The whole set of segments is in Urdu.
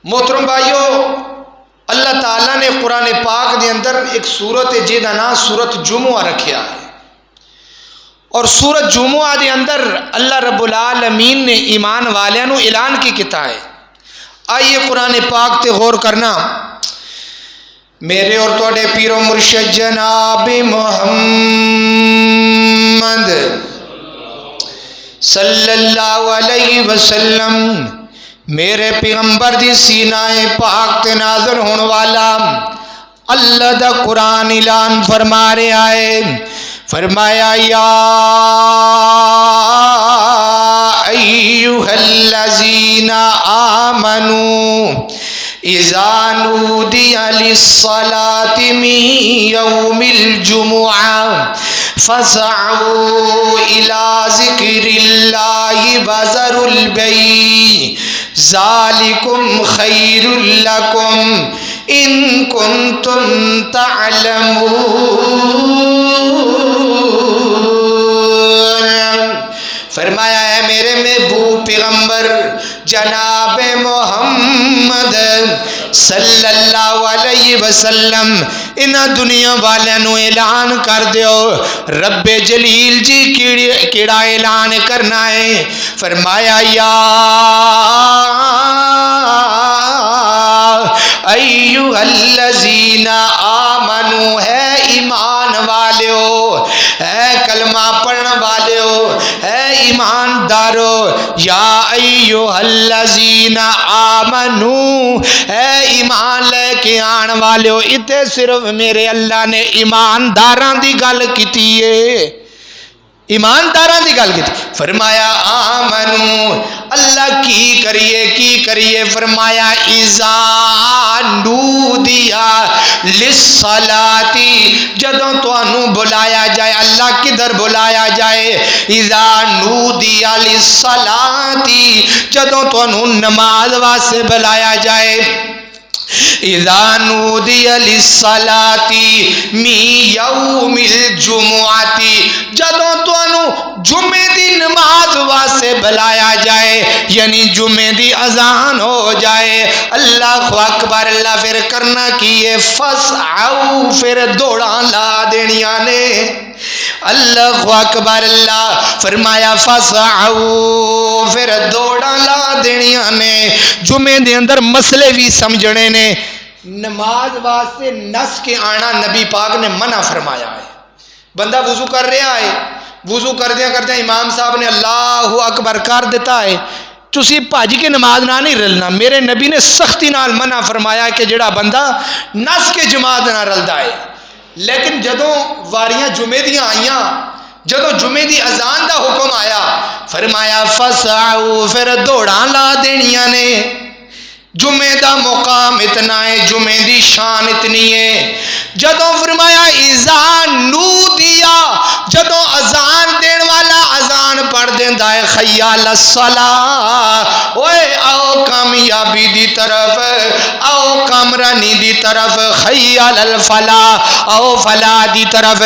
محترم بھائیو، اللہ تعالیٰ نے قرآن پاک دے اندر ایک سورت جہدا نام سورت جمعہ رکھیا ہے، اور سورت جمعہ دے اندر اللہ رب العالمین نے ایمان والیاں نو اعلان کی کیتا ہے۔ آئیے قرآن پاک تے غور کرنا۔ میرے اور تواڈے پیر و مرشد جناب محمد صلی اللہ علیہ وسلم، میرے پیغمبر دی سینہ پاک تے نازل ہون والا اللہ دا قرآن اعلان فرما رہا ہے، فرمایا یا ایھا الذین آمنوا اذا نودی للصلاة من یوم الجمعہ فاسعوا الى ذکر اللہ وذروا البیع ذالکم خیر لکم ان کنتم تعلمون۔ فرمایا ہے میرے محبوب پیغمبر جناب محمد صلی اللہ علیہ وسلم انہاں دنیا والیاں نو اعلان کر دیو۔ رب جلیل جی کیڑا اعلان کرنا ہے؟ فرمایا یا ایھا الذین آمنو، ہے ایمان والیو، ہے کلمہ پڑھن والیو، ہے ایماندارو، یا ایھا الذین آمنو، ہے ایمان لے کے آن والیو۔ اتنے صرف میرے اللہ نے ایمانداراں دی گل کیتی ہے، ایمانداراں دی گل کیتی۔ فرمایا آمنو، اللہ کی کریے؟ فرمایا اذا نودیا للصلاۃ، جدوں تانوں بلایا جائے، اللہ کدھر بلایا جائے؟ اذا نودیا للصلاۃ، جدوں تانوں نماز واسطے بلایا جائے۔ اذا نودی للصلاۃ من یوم الجمعۃ، جدوں تانوں جمعے دی نماز واسطے بلایا جائے، یعنی جمعے دی اذان ہو جائے۔ اللہ اکبر، اللہ پھر کرنا کی ہے؟ فسعوا، پھر دوڑاں لا دینیاں نے۔ اللہ اکبر، اللہ فرمایا فسعوا، پھر دوڑاں لا دینیاں نے۔ جمعے دے اندر مسئلے بھی سمجھنے نے۔ نماز واسطے نس کے آنا نبی پاک نے منع فرمایا ہے۔ بندہ وضو کر رہا ہے، وضو کردیا امام صاحب نے اللہ اکبر کر دیتا ہے، تسی بھج کے نماز نہ نہیں رلنا۔ میرے نبی نے سختی نال منع فرمایا کہ جڑا بندہ نس کے جماعت نہ رلدا ہے۔ لیکن جدوں واریاں جمعے دیاں آئیاں، جدوں جمعے دی اذان دا حکم آیا، فرمایا فسعوا، پھر دوڑاں لا دینیاں نے۔ جمعے دا مقام اتنا ہے، جمعے دی شان اتنی ہے۔ جدوں فرمایا اذا نودیا، جدوں اذان دین والا اذان پڑھ دیندا ہے، حی علی الصلاۃ، اوے آؤ کامیابی دی طرف، آؤ کامرانی دی طرف، حی علی الفلاح، آؤ فلاح دی طرف۔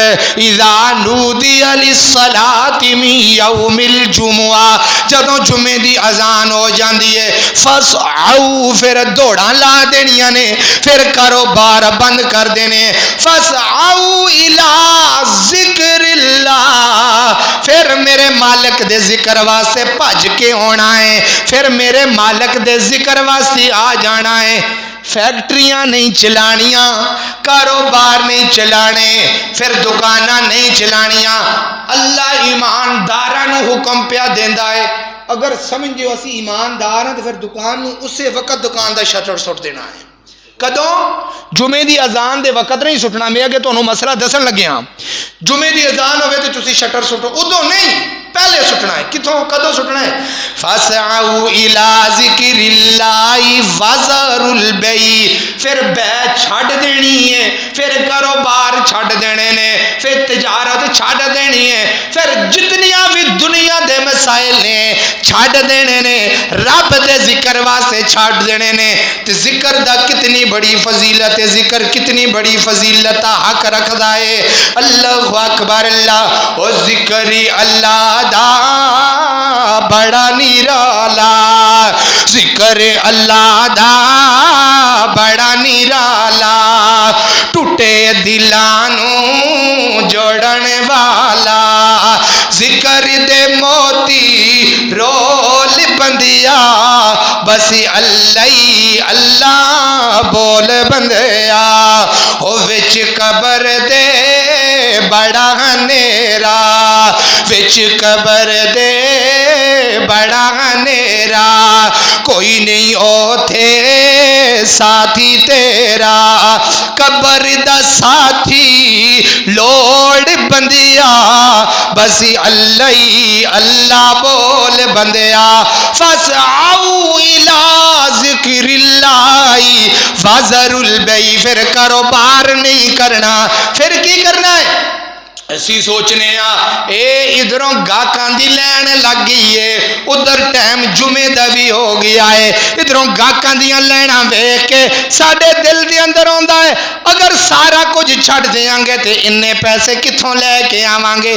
اذا نودی للصلاۃ من یوم الجمعہ، جدوں جمعے دی اذان ہو جاندی ہے، فسعوا، پھر دوڑاں لا دینیاں نے، پھر کاروبار بند کر دینے۔ فسعوا الی ذکر اللہ، پھر میرے مالک دے ذکر واسطے بھج کے ہونا ہے، پھر میرے مالک دے ذکر واسطے آ جانا ہے۔ فیکٹریاں نہیں چلانیاں، کاروبار نہیں چلانے، پھر دکاناں نہیں چلانیاں۔ اللہ ایمانداراں نو حکم پیا دیندا ہے، اگر سمجھو اسی ایماندار ہیں تو پھر دکان نو اسے وقت دکان دا شٹر سٹ دینا ہے۔ کدوں؟ جمعے دی اذان دے وقت نہیں سٹنا۔ میں اگے تانوں مسئلہ دسن لگیا، جمعے دی اذان ہوئے تو تسی شٹر سٹو، ادوں نہیں، پہلے سٹنا ہے۔ کتوں کدوں سٹنا ہے؟ فسعوا الی ذکر اللہ وذروا البیع، پھر بیع چھڈ دینی ہے، پھر کاروبار چھڈ دینے نے، پھر تجارت چھڈ دینی ہے، پھر جتنیاں بھی دنیا دے مسائل نے چھڈ دینے نے، رب دے ذکر واسطے چھڈ دینے نے۔ تے ذکر دا کتنی بڑی فضیلت ہے، ذکر کتنی بڑی فضیلت حق رکھدا ہے۔ اللہ اکبر، اللہ او ذکر اللہ دا بڑا نیرالا، ذکر اللہ دا بڑا نرالا ٹوٹے دلاں نوں جوڑن والا ذکر دے موتی رول بندیا بسی اللہ اللہ بول بندیا او وچ قبر دے بڑا نیرا وچ قبر دے بڑا نیرا کوئی نہیں اوتھے ساتھی تیرا قبر دا ساتھی لوڑ بندیا بسی اللہ اللہ بول بندیا فاسعوا الی ذکر اللہ فذر البیع پھر کاروبار نہیں کرنا پھر کی کرنا ہے اسی سوچنے اے ادھروں گاہکاں دی لین لگ گئی ہے ادھر ٹائم جمعے دا بھی ہو گیا ہے ادھروں گاہکاں دیاں لینا ویکھ کے ساڈے دل دے اندر آندا ہے اگر سارا کچھ چھڈ دیاں گے تے اننے پیسے کتھوں لے کے آواں گے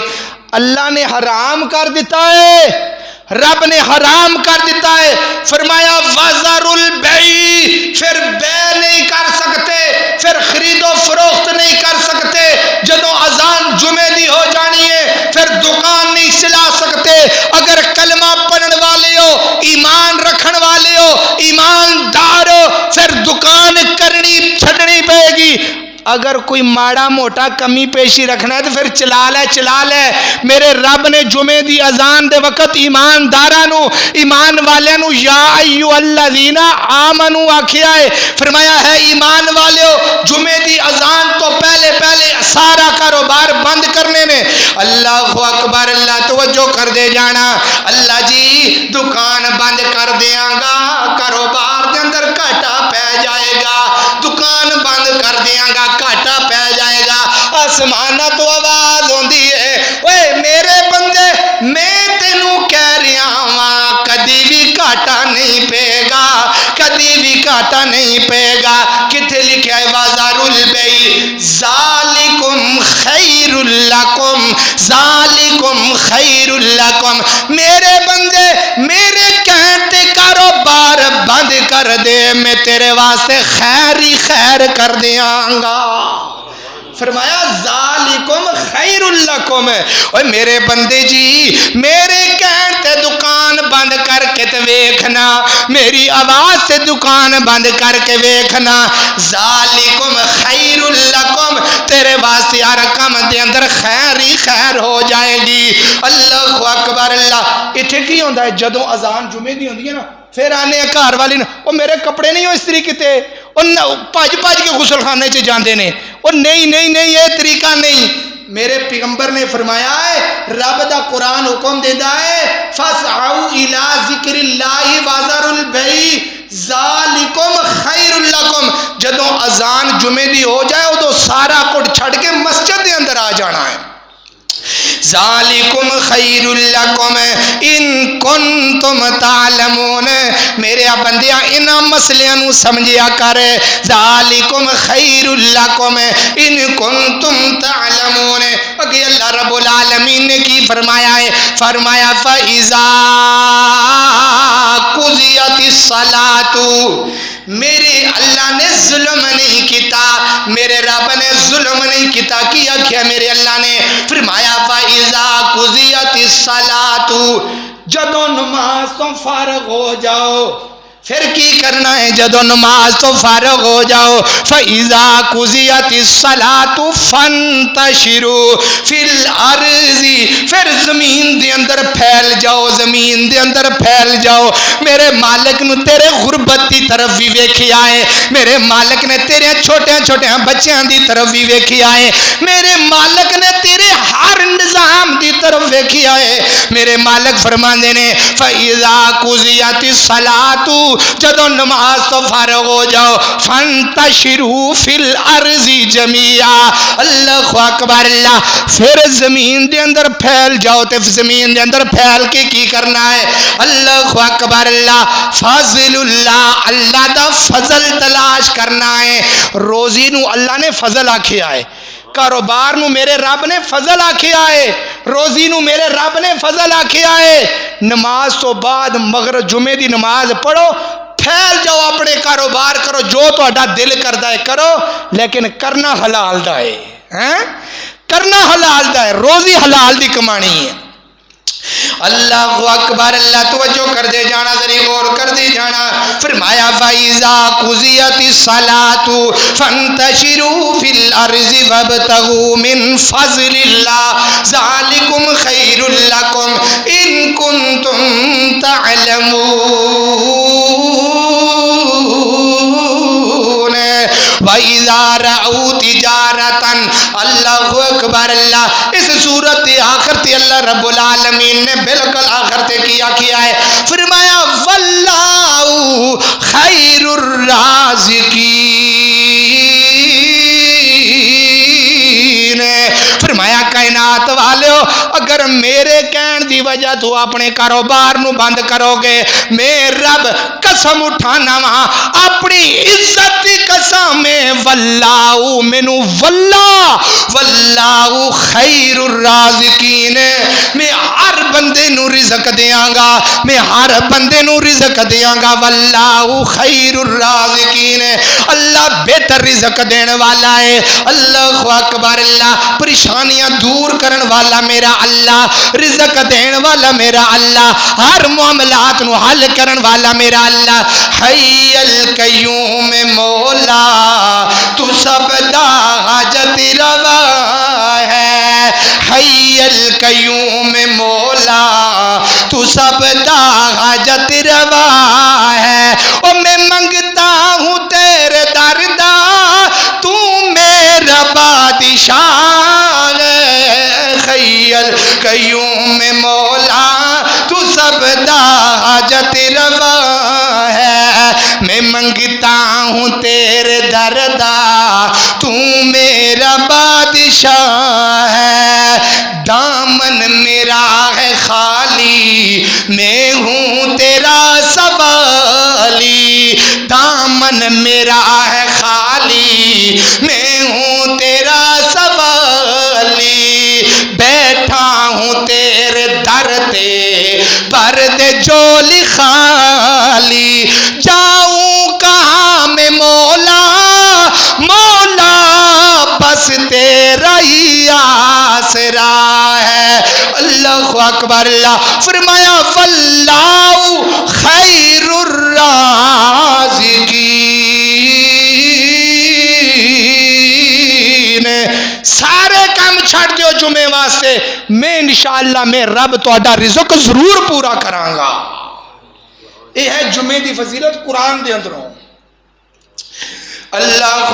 اللہ نے حرام کر دیتا ہے رب نے حرام کر دیتا ہے فرمایا وَذَرُ الْبَيْعِ پھر بے نہیں کر سکتے پھر خرید و فروخت نہیں کر سکتے جدوں اذان جمعے دی ہو جانی ہے پھر دکان نہیں چلا سکتے اگر کلمہ پڑھن والے ہو ایمان رکھن والے ہو ایماندار ہو پھر دکان کرنی چھڈنی پے گی اگر کوئی ماڑا موٹا کمی پیشی رکھنا ہے تو پھر چلا لے میرے رب نے جمعے دی اذان دے وقت ایماندارانو ایمان والیانو یا ایو الذین آمنو آکھیا ہے فرمایا ہے ایمان والیو جمعے دی اذان تو پہلے سارا کاروبار بند کرنے نے اللہ اکبر اللہ توجہ کر دے جانا اللہ جی دکان بند کر دیاں گا کاروبار دے اندر گھاٹا پہ جائے گا دکان بند کر دیاں گا گھاٹا پہ جائے گا آسمانہ تو آواز ہوندی ہے اوے میرے بندے میں تینوں کہہ رہا ہاں کدی بھی گھاٹا نہیں پے گا کدی بھی گھاٹا نہیں پے گا کتھے لکھا ہے وَذَرُ الْبَيْعَ ذَالِكُمْ خَيْرٌ لَكُمْ ذَالِكُمْ خَيْرٌ لَكُمْ میرے بندے میرے کہتے کاروبار بند کر دے میں تیرے واسطے خیر ہی خیر کر دیاں گا فرمایا ذالکم خیر لکم اوے میرے بندے جی میرے کہن تے دکان بند کر کے تے ویکھنا میری آواز سے دکان بند کر کے ویکھنا ذالکم خیر لکم تیرے واسطے ہر کم دے اندر خیر ہی خیر ہو جائے گی اللہ اکبر اللہ ایتھے کی ہوندا ہے جدوں اذان جمعے دی ہوندی ہے نا پھر آنے گھر والی نے وہ میرے کپڑے نہیں ہو استری کیتے بھج کے غسل خانے چ جاندے نے وہ نہیں یہ طریقہ نہیں میرے پیغمبر نے فرمایا ہے رب دا قرآن حکم دیتا ہے فَاسْعَوْا إِلَىٰ ذِكْرِ اللَّهِ وَذَرُوا الْبَيْعَ ذَالِكُمْ خَيْرٌ لَكُمْ جدوں اذان جمعے دی ہو جائے ادو سارا کچھ چھڑ کے مسجد دے اندر آ جانا ہے ذالکم خیر لکم ان کنتم تعلمون میرے بندیاں انہاں مسئلیاں نو سمجھیا کر ذالکم خیر لکم ان کنتم تعلمون اگے اللہ رب العالمین نے کی فرمایا ہے فرمایا فَإِذَا قُضِيَتِ الصَّلَاةُ میرے اللہ نے ظلم نہیں کیتا میرے رب نے ظلم نہیں کیتا کیا کیا میرے اللہ نے فرمایا فَإِذَا قُضِيَتِ الصَّلَاةُ جدوں نماز تو فارغ ہو جاؤ پھر کی کرنا ہے جدوں نماز تو فارغ ہو جاؤ فَإِذَا قُضِيَتِ الصَّلَاةُ فَانْتَشِرُوا فِي الْأَرْضِ پھر زمین دے اندر پھیل جاؤ زمین دے اندر پھیل جاؤ میرے مالک نو تیرے غربت دی طرف بھی ویکھیا ہے میرے مالک نے تیرے چھوٹے بچیاں دی طرف بھی ویکھیا ہے میرے مالک نے تیرے ہر نظام دی طرف ویکھیا ہے میرے مالک فرماندے نے فَإِذَا قُضِيَتِ الصَّلَاةُ جدو نماز تو فارغ ہو جاؤ فانتشروا فی الارض جميعا اللہ اکبر اللہ پھر زمین دے اندر پھیل جاؤ تے زمین دے اندر پھیل کے کی کرنا ہے اللہ اکبر اللہ فضل اللہ اللہ دا فضل تلاش کرنا ہے روزی نو اللہ نے فضل آکھیا ہے کاروبار نو میرے رب نے فضل آکھیا ہے روزی نو میرے رب نے فضل آکھیا ہے نماز تو بعد مغرب جمعے دی نماز پڑھو پھیل جاؤ اپنے کاروبار کرو جو تہاڈا دل کردا ہے کرو لیکن کرنا حلال دا ہے کرنا حلال دا ہے روزی حلال دی کمانی ہے اللہ اکبر اللہ توجہ کر دے جانا ذری غور کر دے جانا فرمایا فَإِذَا قُضِيَتِ الصَّلَاةُ فَانْتَشِرُوا فِي الْأَرْضِ وَابْتَغُوا مِنْ فَضْلِ اللَّهِ ذَلِكُمْ خَيْرٌ لَكُمْ إِن كُنتُمْ تَعْلَمُونَ وَإِذَا رَأَوْا تِجَارَةً اللہ اکبر اللہ اس صورت آخر تے اللہ رب العالمین نے بالکل آخر تے کیا ہے فرمایا واللہ خیر الرازقین فرمایا کائنات والیو اگر میرے کہن دی وجہ تو اپنے کاروبار نو بند کرو گے میں رب قسم اٹھانا وہاں اپنی عزت دی قسم میں واللہ منو واللہ خیر الرازقین میں ہر بندے نو رزق دیاں گا میں ہر بندے نو رزق دیاں گا واللہ خیر الرازقین اللہ بہتر رزق دین والا ہے اللہ اکبر اللہ پریشانیاں دور کرن والا میرا اللہ رزق دین والا میرا اللہ ہر معاملات نو حل کرن والا میرا اللہ حی القیوم مولا تو سب دا حاجت روا ہے حی القیوم مولا تو سب دا حاجت روا ہے او میں منگتا ہوں تیرے در دا تو میرا بادشاہ حی القیوم مولا تو سب دا حاجت روا ہے میں منگتا ہوں تیرے در دا تو میرا بادشاہ ہے دامن میرا ہے خالی میں ہوں تیرا سوالی دامن میرا ہے خالی میں ہوں تیرا سوالی بیٹھا ہوں تیرے در تے پر دے جولی خالی جاؤں کہاں میں مولا بس تیرا ہی آسرا ہے اللہ اکبر اللہ فرمایا واللہ خیر الرازقین سارے کام چھڑ دیو جمعے واسطے میں انشاءاللہ میں رب تہاڈا رزق ضرور پورا کراں گا یہ ہے جمعے دی فضیلت قرآن دے اندروں اللہ